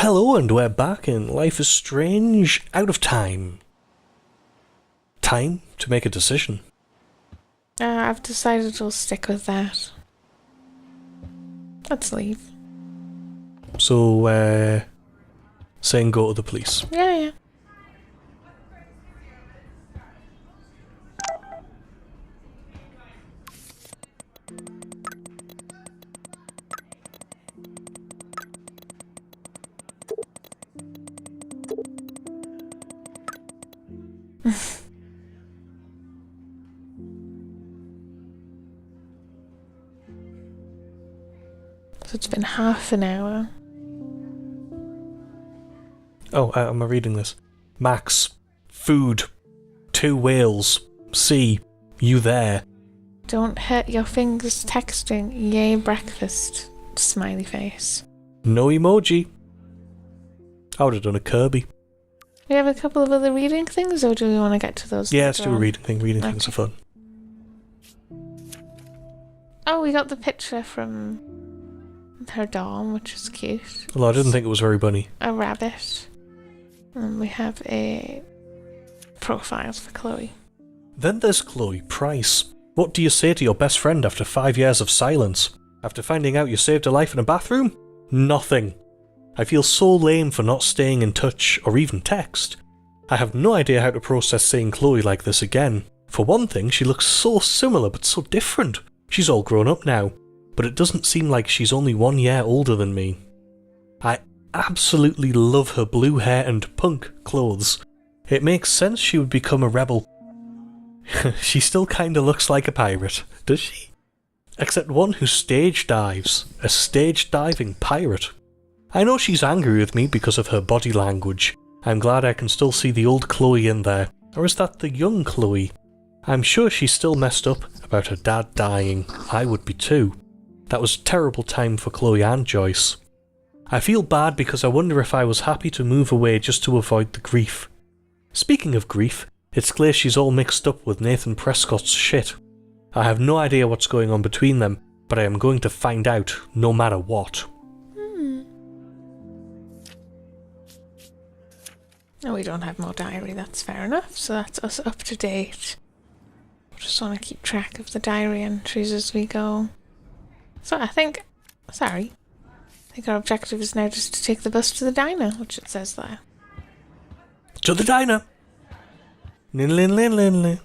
Hello, and we're back in Life is Strange, out of time. Time to make a decision. I've decided we'll stick with that. Let's leave. So, saying go to the police. Yeah. So it's been half an hour. Oh, am I reading this? Max. Food. 2 whales. C. You there. Don't hurt your fingers texting. Yay, breakfast. Smiley face. No emoji. I would have done a Kirby. We have a couple of other reading things, or do we want to get to those? Yeah, let's do a on? reading thing. Reading things are fun. Oh, we got the picture from her dorm, which is cute. Although I didn't think it was very bunny. A rabbit. And we have a profile for Chloe. Then there's Chloe Price. What do you say to your best friend after 5 years of silence? After finding out you saved her life in a bathroom? Nothing. I feel so lame for not staying in touch or even text. I have no idea how to process seeing Chloe like this again. For one thing, she looks so similar but so different. She's all grown up now, but it doesn't seem like she's only 1 year older than me. I absolutely love her blue hair and punk clothes. It makes sense she would become a rebel. She still kinda looks like a pirate, does she? Except one who stage dives. A stage diving pirate. I know she's angry with me because of her body language. I'm glad I can still see the old Chloe in there. Or is that the young Chloe? I'm sure she's still messed up about her dad dying. I would be too. That was a terrible time for Chloe and Joyce. I feel bad because I wonder if I was happy to move away just to avoid the grief. Speaking of grief, it's clear she's all mixed up with Nathan Prescott's shit. I have no idea what's going on between them, but I am going to find out no matter what. No, we don't have more diary, that's fair enough. So that's us up to date. Just want to keep track of the diary entries as we go. So I think our objective is now just to take the bus to the diner, which it says there. To the diner! Lin.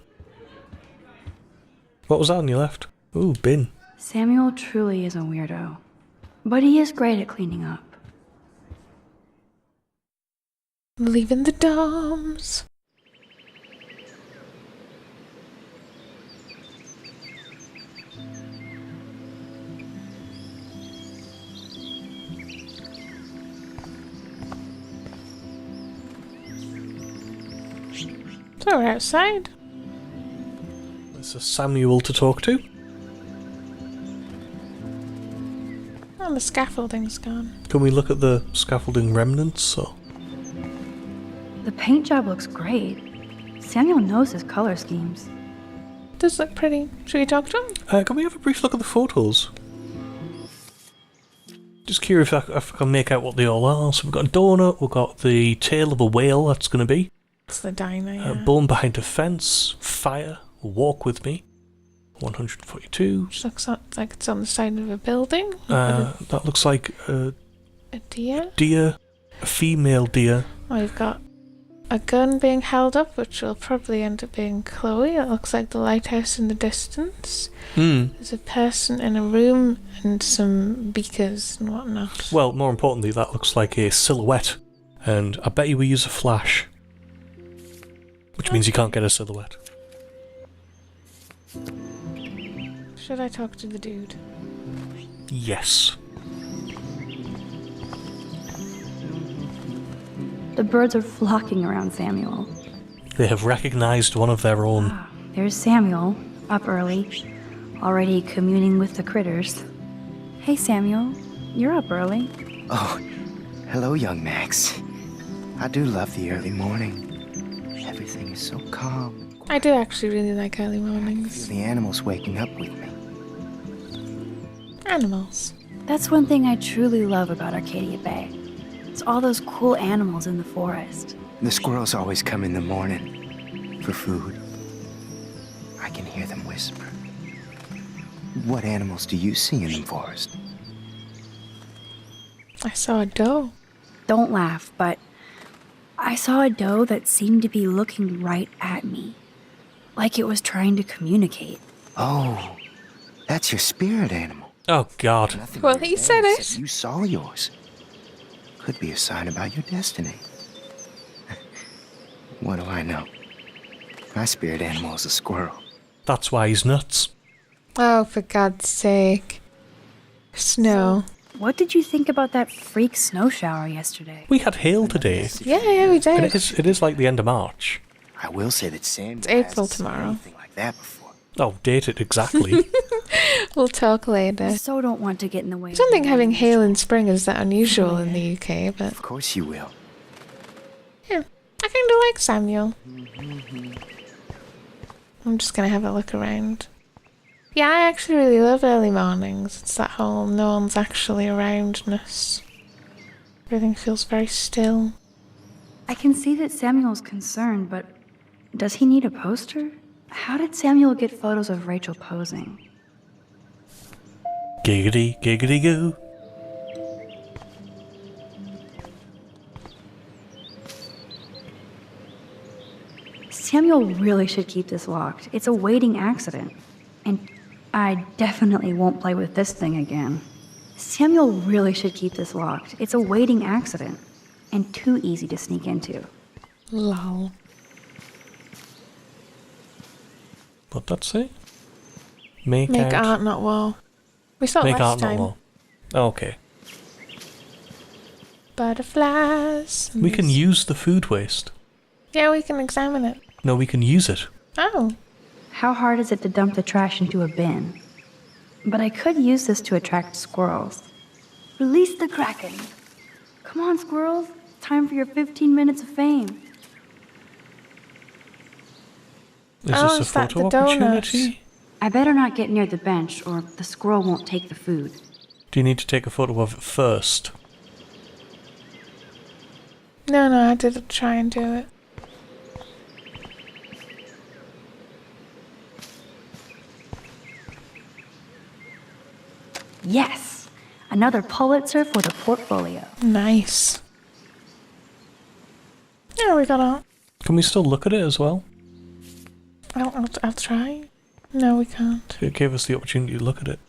What was that on your left? Ooh, bin. Samuel truly is a weirdo, but he is great at cleaning up. Leaving the dorms. So we're outside. There's a Samuel to talk to. Oh, the scaffolding's gone. Can we look at the scaffolding remnants? Or? The paint job looks great. Samuel knows his color schemes. Does look pretty. Should we talk to him? Can we have a brief look at the photos? Just curious if I can make out what they all are. So we've got a donut, we've got the tail of a whale, that's going to be. It's the diner, yeah. Bone behind a fence, fire, walk with me. 142. Which looks like it's on the side of a building. That looks like a deer? Deer. A female deer. Oh, you've got a gun being held up, which will probably end up being Chloe. It looks like the lighthouse in the distance. There's a person in a room and some beakers and whatnot. Well, more importantly, that looks like a silhouette. And I bet you we use a flash. Which means you can't get a silhouette. Should I talk to the dude? Yes. The birds are flocking around Samuel. They have recognized one of their own. There's Samuel, up early, already communing with the critters. Hey Samuel, you're up early. Oh, hello, young Max. I do love the early morning. Everything is so calm. I do actually really like early mornings. The animals waking up with me. Animals. That's one thing I truly love about Arcadia Bay. It's all those cool animals in the forest. The squirrels always come in the morning for food. I can hear them whisper. What animals do you see in the forest? I saw a doe. Don't laugh, but I saw a doe that seemed to be looking right at me, like it was trying to communicate. Oh, that's your spirit animal. Oh God. Nothing Well, in your he said diary it. said you saw yours. Could be a sign about your destiny. What do I know? My spirit animal is a squirrel. That's why he's nuts. Oh, for God's sake. Snow. What did you think about that freak snow shower yesterday? We had hail today. Yeah, we did. It is like the end of March. I will say that Sam It's April hasn't seen tomorrow. anything like that before. Oh, date it exactly. We'll talk later. I so don't want to get in the way. I don't think having hail in spring is that unusual in the UK, but Of course you will. yeah, I kind of like Samuel. I'm just gonna have a look around. Yeah, I actually really love early mornings. It's that whole no one's actually aroundness. Everything feels very still. I can see that Samuel's concerned, but does he need a poster? How did Samuel get photos of Rachel posing? Giggity, giggity goo. Samuel really should keep this locked. It's a waiting accident. And I definitely won't play with this thing again. Samuel really should keep this locked. It's a waiting accident. And too easy to sneak into. Lol. What'd that say? Make Make out. art, not war. We saw it Make last art, not time. law. Okay. Butterflies. We can use the food waste. Yeah, we can examine it. No, we can use it. Oh. How hard is it to dump the trash into a bin? But I could use this to attract squirrels. Release the Kraken. Come on, squirrels. Time for your 15 minutes of fame. Is Oh, this a is that photo the donut? opportunity? I better not get near the bench, or the squirrel won't take the food. Do you need to take a photo of it first? No, I didn't try and do it. Yes! Another Pulitzer for the portfolio. Nice. Yeah, we got art. Can we still look at it as well? I'll try. No, we can't. It gave us the opportunity to look at it.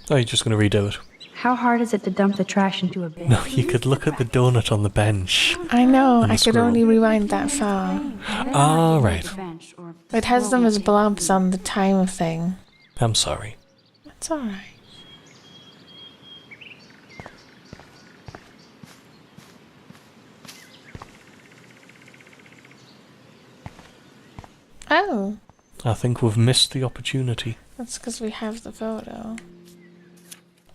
Oh, you're just going to redo it. How hard is it to dump the trash into a bin? No, you could look at the donut on the bench. I know, And the I could squirrel. only rewind that far. Ah, right. It has them as blobs on the timer thing. I'm sorry. That's alright. Oh, I think we've missed the opportunity. that's because we have the photo.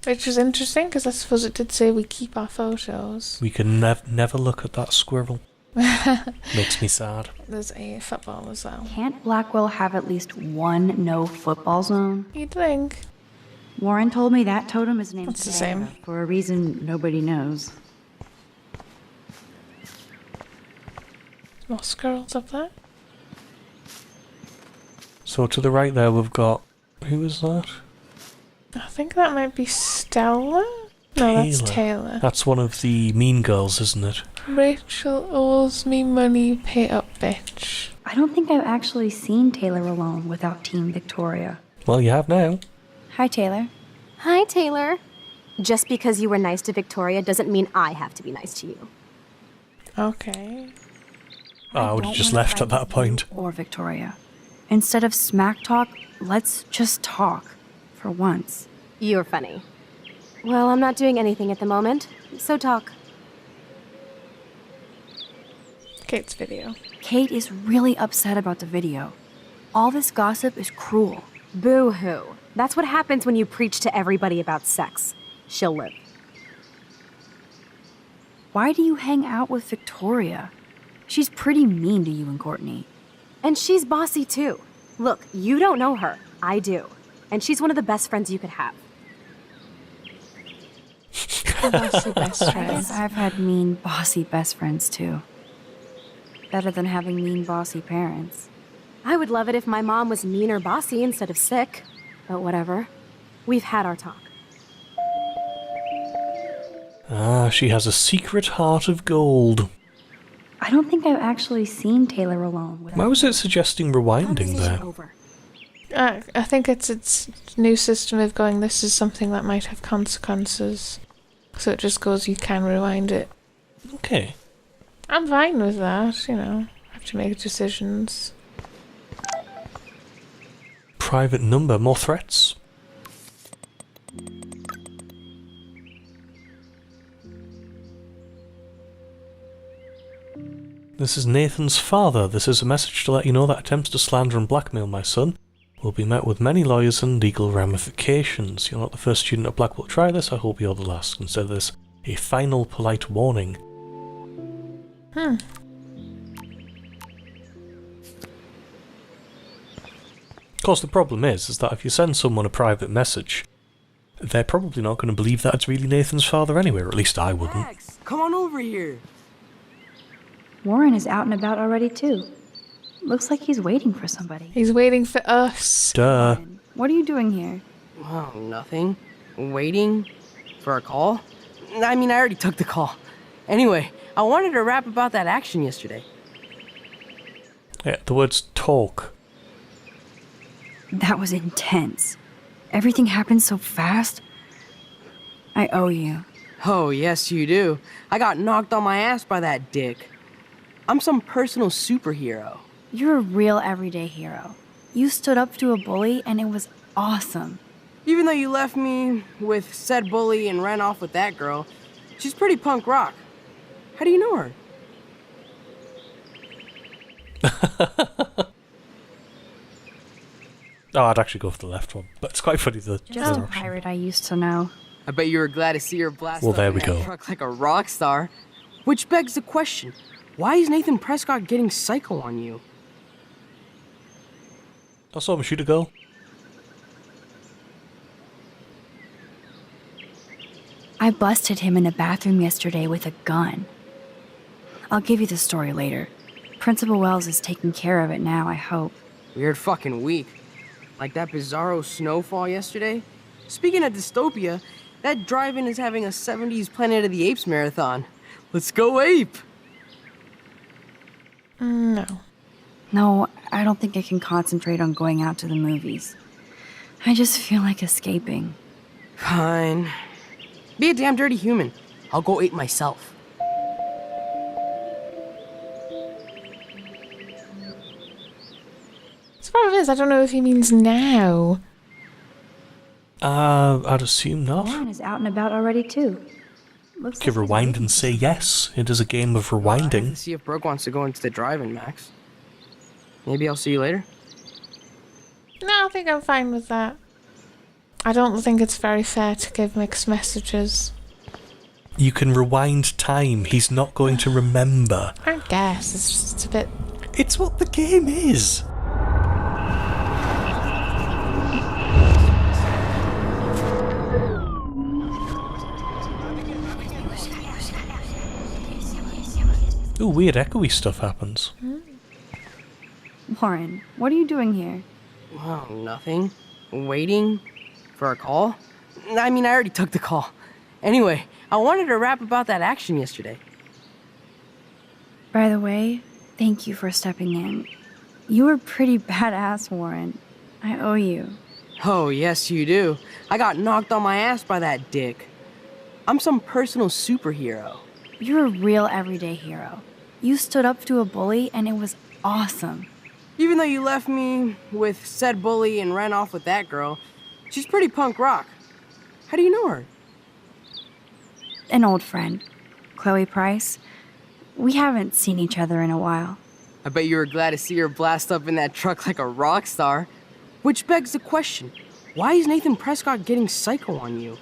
Which is interesting, because I suppose it did say we keep our photos. We can never look at that squirrel. Makes me sad. There's a football as well. Can't Blackwell have at least one no football zone? You'd think. Warren told me that totem is named It's the same. for a reason nobody knows. More squirrels up there. So to the right there we've got... Who is that? I think that might be Stella. No, that's Taylor. That's one of the mean girls, isn't it? Rachel owes me money, pay up, bitch. I don't think I've actually seen Taylor alone without Team Victoria. Well, you have now. Hi, Taylor. Hi, Taylor. Just because you were nice to Victoria doesn't mean I have to be nice to you. Okay. Oh, I would have don't just wanna left at fight that point. Or Victoria. Instead of smack talk, let's just talk. For once. You're funny. Well, I'm not doing anything at the moment, so talk. Kate's video. Kate is really upset about the video. All this gossip is cruel. Boo-hoo. That's what happens when you preach to everybody about sex. She'll live. Why do you hang out with Victoria? She's pretty mean to you and Courtney. And she's bossy too. Look, you don't know her. I do. And she's one of the best friends you could have. Bossy best I friend. guess I've had mean, bossy best friends too. Better than having mean, bossy parents. I would love it if my mom was mean or bossy instead of sick. But whatever. We've had our talk. Ah, she has a secret heart of gold. I don't think I've actually seen Taylor alone. Why was it suggesting rewinding there? Over. I think it's its new system of going, this is something that might have consequences. So it just goes, you can rewind it. Okay. I'm fine with that, have to make decisions. Private number, more threats? This is Nathan's father. This is a message to let you know that attempts to slander and blackmail my son will be met with many lawyers and legal ramifications. You're not the first student at Blackwell to try this, I hope you're the last. Consider this a final polite warning. Of course, the problem is that if you send someone a private message, they're probably not going to believe that it's really Nathan's father anyway, or at least I wouldn't. Max, come on over here. Warren is out and about already too. Looks like he's waiting for somebody. He's waiting for us. Duh. Warren, what are you doing here? Oh, nothing. Waiting for a call? I mean, I already took the call. Anyway, I wanted to rap about that action yesterday. Yeah, the words talk. That was intense. Everything happened so fast. I owe you. Oh, yes, you do. I got knocked on my ass by that dick. I'm some personal superhero. You're a real everyday hero. You stood up to a bully and it was awesome. Even though you left me with said bully and ran off with that girl, she's pretty punk rock. How do you know her? Oh, I'd actually go for the left one, but it's quite funny the Just other a option. pirate I used to know. I bet you were glad to see her blast Well, up there in we that go. truck like a rock star. Which begs the question, why is Nathan Prescott getting psycho on you? I saw him shoot a girl. I busted him in a bathroom yesterday with a gun. I'll give you the story later. Principal Wells is taking care of it now, I hope. Weird fucking week. Like that bizarro snowfall yesterday. Speaking of dystopia, that drive-in is having a 70s Planet of the Apes marathon. Let's go ape! No. No, I don't think I can concentrate on going out to the movies. I just feel like escaping. Fine. Be a damn dirty human. I'll go ape myself. The problem is, I don't know if he means now. I'd assume not. Warren is out and about already too. Looks Give like he's rewind waiting. and say yes. It is a game of I have to rewinding. see if Brooke wants to go into the drive-in, Max. Maybe I'll see you later. No, I think I'm fine with that. I don't think it's very fair to give mixed messages. You can rewind time. He's not going to remember. I guess it's just a bit. It's what the game is. Ooh, weird echoey stuff happens. Warren, what are you doing here? Oh, nothing. Waiting for a call? I mean, I already took the call. Anyway, I wanted to rap about that action yesterday. By the way, thank you for stepping in. You were pretty badass, Warren. I owe you. Oh, yes, you do. I got knocked on my ass by that dick. I'm some personal superhero. You're a real everyday hero. You stood up to a bully and it was awesome. Even though you left me with said bully and ran off with that girl, she's pretty punk rock. How do you know her? An old friend, Chloe Price. We haven't seen each other in a while. I bet you were glad to see her blast up in that truck like a rock star. Which begs the question, why is Nathan Prescott getting psycho on you?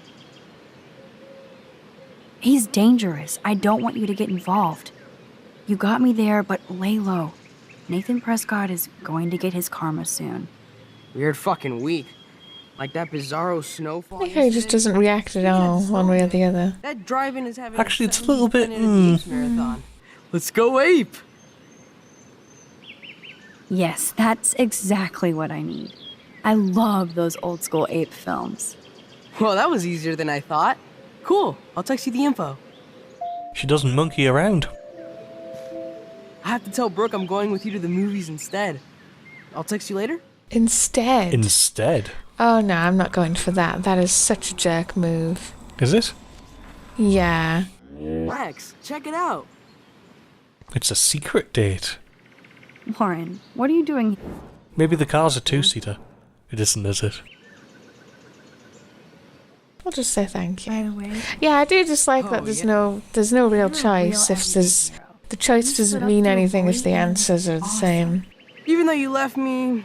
He's dangerous. I don't want you to get involved. You got me there, but lay low. Nathan Prescott is going to get his karma soon. Weird fucking week. Like that bizarro snowfall. I think he just doesn't react at all, one way or the other. That drive-in is having Actually, it's a little bit, Planet of the Apes marathon. Let's go ape! Yes, that's exactly what I need. I love those old school ape films. Well, that was easier than I thought. Cool, I'll text you the info. She doesn't monkey around. I have to tell Brooke I'm going with you to the movies instead. I'll text you later? Instead. Instead. Oh no, I'm not going for that. That is such a jerk move. Is it? Yeah. Max, check it out. It's a secret date. Warren, what are you doing? Maybe the car's a two-seater. It isn't, is it? I'll just say thank you. By the way, Yeah, I do just like Oh, that there's yeah. no real you're a choice real if there's enemy, bro. the choice You doesn't stood mean up to a anything if the bully and answers are the awesome. same. Even though you left me,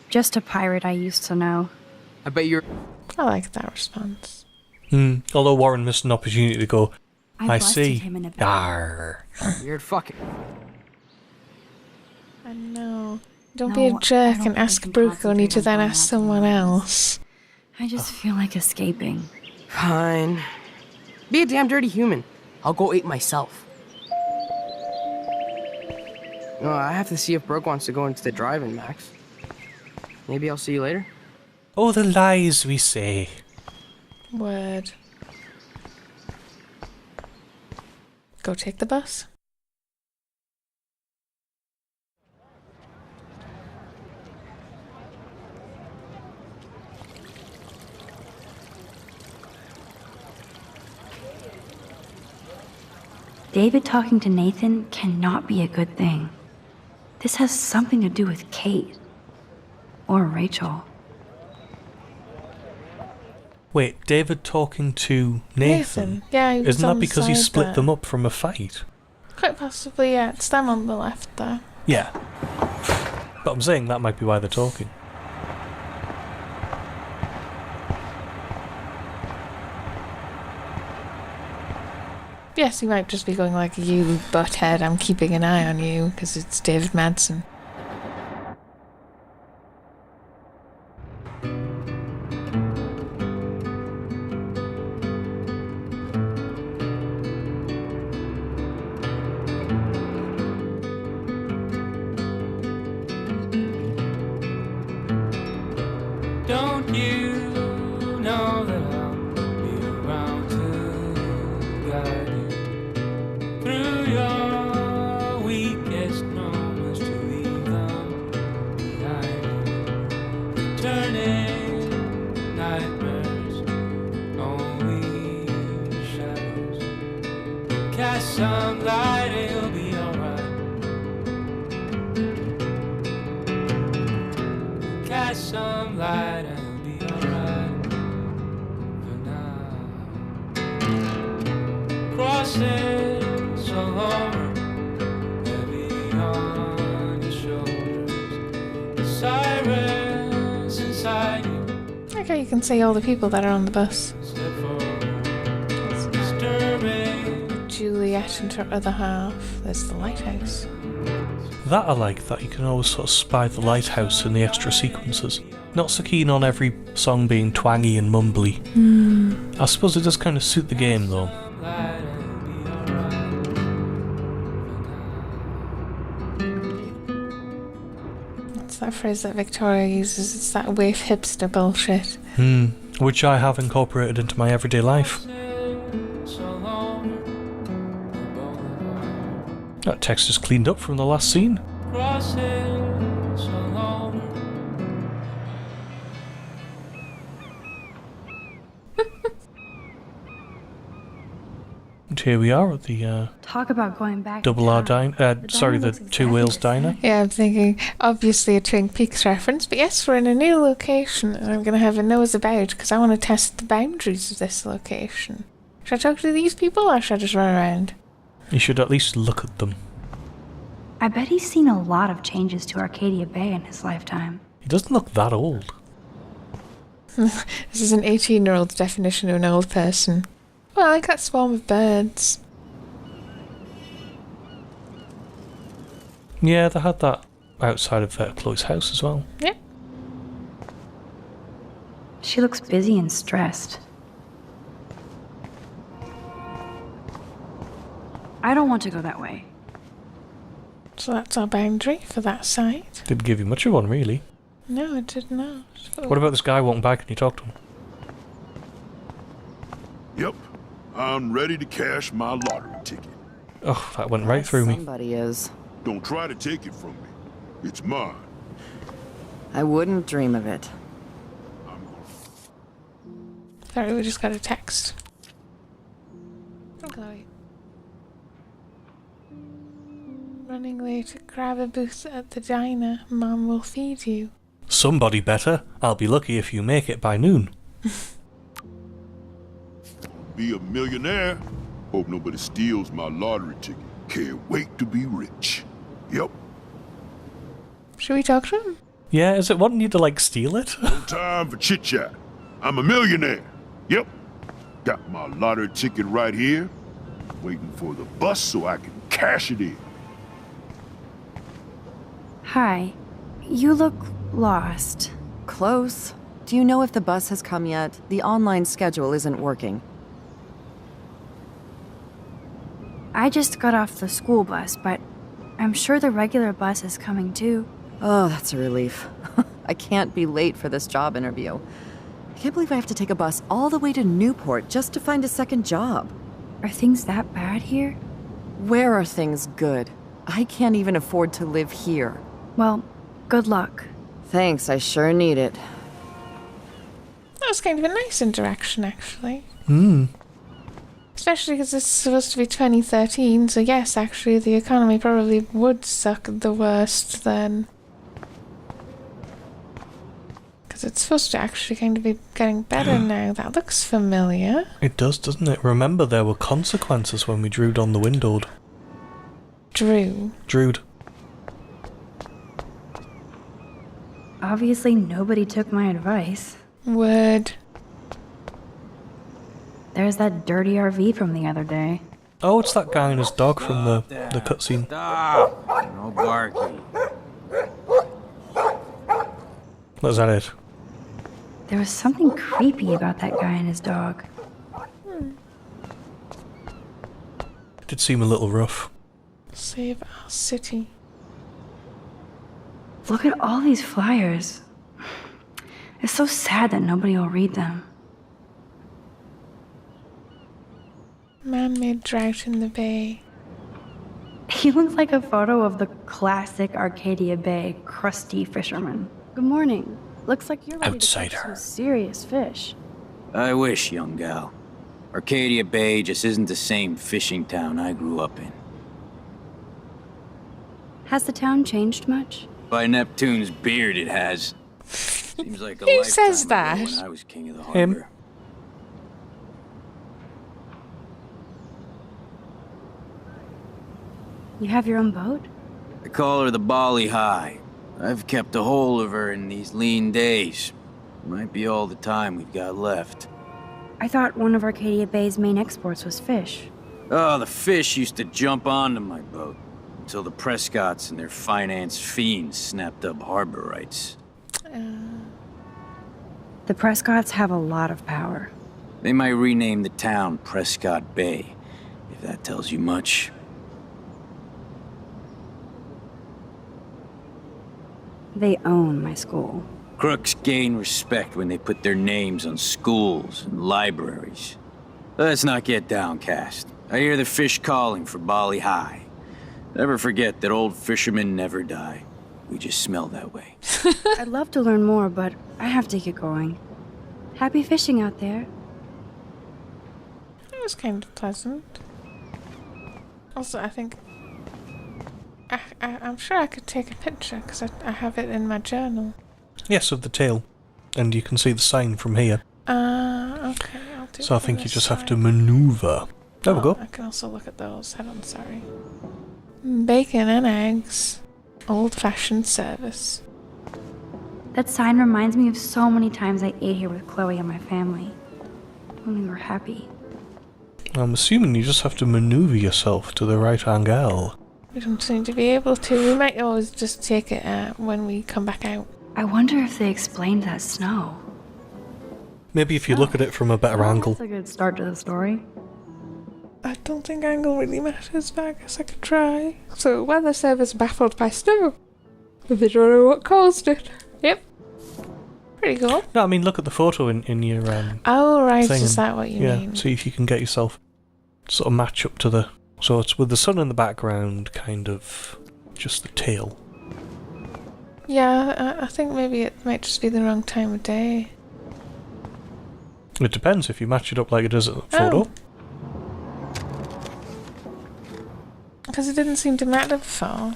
Just a pirate I used to know. I bet you're... I like that response. Although Warren missed an opportunity to go, I blasted see. him in a bed. Arr. Weird fucking... I know. Don't be No, a I jerk don't and think I ask can Brooke only to concentrate then on ask going someone after my else. I just feel like escaping. Fine. Be a damn dirty human. I'll go ape myself. Oh, I have to see if Brooke wants to go into the drive-in, Max. Maybe I'll see you later. Oh, the lies we say. Word. Go take the bus. David talking to Nathan cannot be a good thing. This has something to do with Kate. Or Rachel. Wait, David talking to Nathan? Yeah, he was Isn't that on the because he side split there. them up from a fight? Quite possibly, yeah. It's them on the left there. Yeah. But I'm saying that might be why they're talking. Yes, he might just be going like, you butthead, I'm keeping an eye on you, because it's David Madsen. Don't you know that I'll be around to guide you through your weakest moments to leave them behind you? Turning nightmares, only shadows. Cast some light, it'll be alright. Cast some light and it'll be alright for now. Crosses all over, heavy on your shoulders. The sirens inside you Okay, you can see all the people that are on the bus. step forward. It's disturbing. Juliet and her other half. There's the lighthouse. That I like, that you can always sort of spy the lighthouse in the extra sequences. Not so keen on every song being twangy and mumbly. I suppose it does kind of suit the game though. Light and it'll be alright for now. That's that phrase that Victoria uses. It's that waif hipster bullshit. Which I have incorporated into my everyday life. That text is cleaned up from the last scene. And here we are at the Talk about going back. Double R Dine. Sorry, the looks Two exactly Whales the same. Diner. Yeah, I'm thinking, obviously a Twin Peaks reference, but yes, we're in a new location, and I'm going to have a nose about, because I want to test the boundaries of this location. Should I talk to these people, or should I just run around? You should at least look at them. I bet he's seen a lot of changes to Arcadia Bay in his lifetime. He doesn't look that old. This is an 18-year-old's definition of an old person. Well, I like that swarm of birds. Yeah, they had that outside of Chloe's house as well. Yeah. She looks busy and stressed. I don't want to go that way. So that's our boundary for that side. Didn't give you much of one, really. No, it did not. What about this guy walking by? Can you talk to him? Yep, I'm ready to cash my lottery ticket. Oh, that went right through me. Somebody is. Don't try to take it from me. It's mine. I wouldn't dream of it. I'm gonna Sorry, we just got a text. From Chloe. Running late, grab a booth at the diner. Mom will feed you. Somebody better. I'll be lucky if you make it by noon. be a millionaire. Hope nobody steals my lottery ticket. Can't wait to be rich. Yep. Should we talk to him? Yeah, is it wanting you to, like, steal it? No time for chit-chat. I'm a millionaire. Yep. Got my lottery ticket right here. Waiting for the bus so I can cash it in. Hi. You look lost. Close. Do you know if the bus has come yet? The online schedule isn't working. I just got off the school bus, but I'm sure the regular bus is coming too. Oh, that's a relief. I can't be late for this job interview. I can't believe I have to take a bus all the way to Newport just to find a second job. Are things that bad here? Where are things good? I can't even afford to live here. Well, good luck. Thanks, I sure need it. That was kind of a nice interaction, actually. Hmm. Especially because it's supposed to be 2013, so yes, actually, the economy probably would suck the worst then. Because it's supposed to actually kind of be getting better now. That looks familiar. It does, doesn't it? Remember, there were consequences when we drewed on the windowed. Drewed. Obviously, nobody took my advice. Word. There's that dirty RV from the other day. Oh, it's that guy and his dog from the cutscene. Stop! No barking. Was that it? There was something creepy about that guy and his dog. It did seem a little rough. Save our city. Look at all these flyers. It's so sad that nobody will read them. Man-made drought in the bay. He looks like a photo of the classic Arcadia Bay crusty fisherman. Good morning. Looks like you're ready to catch some serious fish. I wish, young gal. Arcadia Bay just isn't the same fishing town I grew up in. Has the town changed much? By Neptune's beard, it has. Seems like a Who lifetime says that? ago when I was king of the Him. harbor. You have your own boat? I call her the Bali High. I've kept a hold of her in these lean days. Might be all the time we've got left. I thought one of Arcadia Bay's main exports was fish. Oh, the fish used to jump onto my boat. Until the Prescotts and their finance fiends snapped up harbor rights. The Prescotts have a lot of power. They might rename the town Prescott Bay, if that tells you much. They own my school. Crooks gain respect when they put their names on schools and libraries. Let's not get downcast. I hear the fish calling for Bali High. Never forget that old fishermen never die. We just smell that way. I'd love to learn more, but I have to get going. Happy fishing out there. That was kind of pleasant. Also, I think... I'm sure I could take a picture, because I have it in my journal. Yes, of the tail. And you can see the sign from here. Okay, I'll do So I it think on you this just have side. to maneuver. There we go. I can also look at those. Head on, sorry. Bacon and eggs. Old-fashioned service. That sign reminds me of so many times I ate here with Chloe and my family. When we were happy. I'm assuming you just have to maneuver yourself to the right angle. We don't seem to be able to. We might always just take it when we come back out. I wonder if they explained that snow. Maybe if you look at it from a better angle. That's a good start to the story. I don't think angle really matters, but I guess I could try. So, weather service baffled by snow. But they don't know what caused it. Yep. Pretty cool. No, I mean, look at the photo in your Oh, right, thing. is that what you Yeah, mean? see if you can get yourself sort of match up to the... So it's with the sun in the background, kind of just the tail. Yeah, I think maybe it might just be the wrong time of day. It depends if you match it up like it is at the photo. Because it didn't seem to matter before.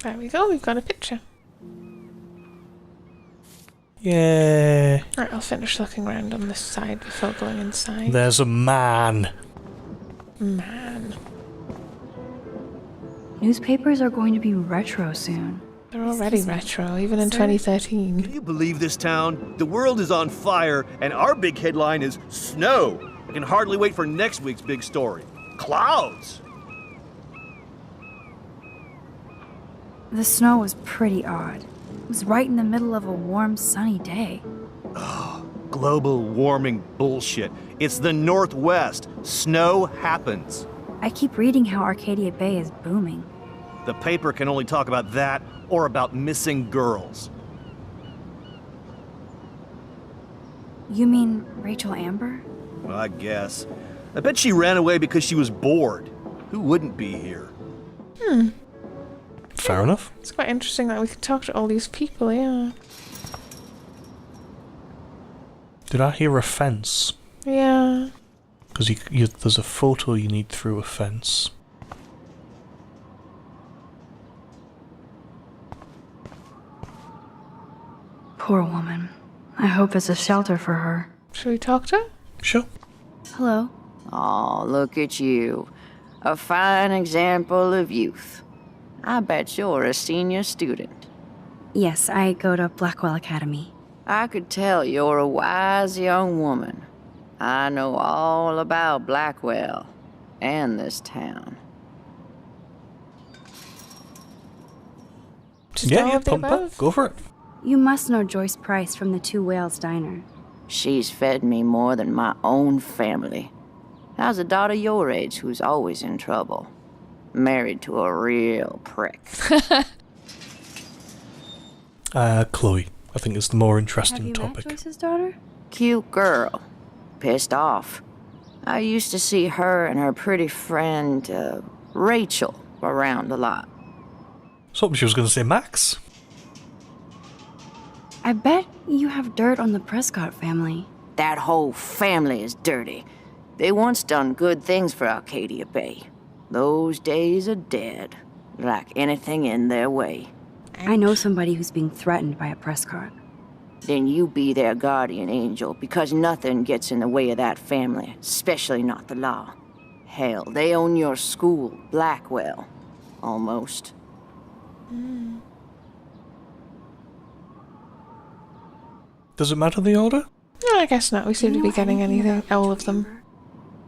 There we go, we've got a picture. Yeah. Right, I'll finish looking around on this side before going inside. There's a man. Man. Newspapers are going to be retro soon. They're already retro, even in 2013. Can you believe this town? The world is on fire, and our big headline is snow. I can hardly wait for next week's big story. Clouds! The snow was pretty odd. It was right in the middle of a warm, sunny day. Global warming bullshit. It's the Northwest. Snow happens. I keep reading how Arcadia Bay is booming. The paper can only talk about that or about missing girls. You mean Rachel Amber? Well, I guess. I bet she ran away because she was bored. Who wouldn't be here? Fair enough. It's quite interesting that we could talk to all these people, yeah. Did I hear a fence? Yeah. Because there's a photo you need through a fence. Poor woman. I hope there's a shelter for her. Should we talk to her? Sure. Hello. Oh, look at you. A fine example of youth. I bet you're a senior student. Yes, I go to Blackwell Academy. I could tell you're a wise young woman. I know all about Blackwell and this town. Just all Yeah, of the pump above? up. Go for it. You must know Joyce Price from the Two Whales Diner. She's fed me more than my own family. How's a daughter your age who's always in trouble? Married to a real prick. Chloe. I think it's the more Have interesting you topic. met Joyce's daughter? Cute girl. Pissed off. I used to see her and her pretty friend, Rachel, around a lot. So she was going to say Max. I bet you have dirt on the Prescott family. That whole family is dirty. They once done good things for Arcadia Bay. Those days are dead, like anything in their way. I know somebody who's being threatened by a Prescott. Then you be their guardian angel, because nothing gets in the way of that family, especially not the law. Hell, they own your school, Blackwell. Almost. Does it matter the order? No, I guess not. We seem to be getting anything, all of them.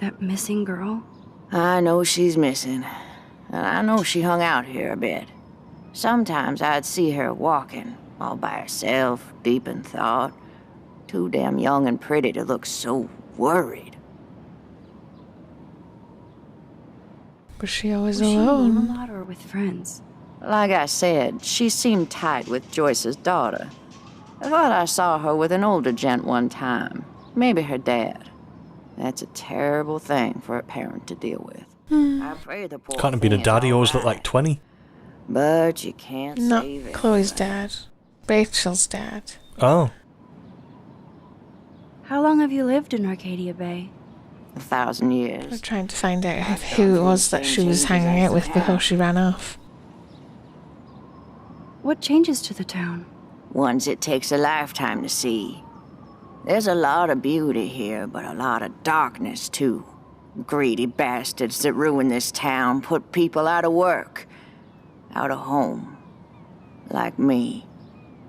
That missing girl? I know she's missing, and I know she hung out here a bit. Sometimes I'd see her walking, all by herself, deep in thought. Too damn young and pretty to look so worried. Was she always Was she alone? alone a lot or with friends? Like I said, she seemed tight with Joyce's daughter. I thought I saw her with an older gent one time. Maybe her dad. That's a terrible thing for a parent to deal with. I pray the poor Can't have been a thing is daddy, always all looked like right. 20. But you can't Not save it. Chloe's dad. Rachel's dad. Oh. How long have you lived in Arcadia Bay? 1,000 We're years. trying to find out who it was that she was hanging out with before she ran off. What changes to the town? Ones it takes a lifetime to see. There's a lot of beauty here, but a lot of darkness, too. Greedy bastards that ruin this town, put people out of work, out of home. Like me.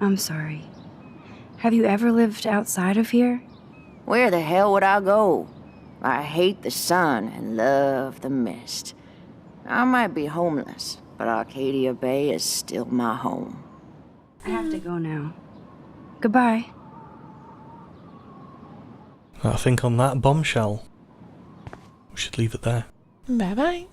I'm sorry. Have you ever lived outside of here? Where the hell would I go? I hate the sun and love the mist. I might be homeless, but Arcadia Bay is still my home. I have to go now. Goodbye. I think on that bombshell, we should leave it there. Bye bye.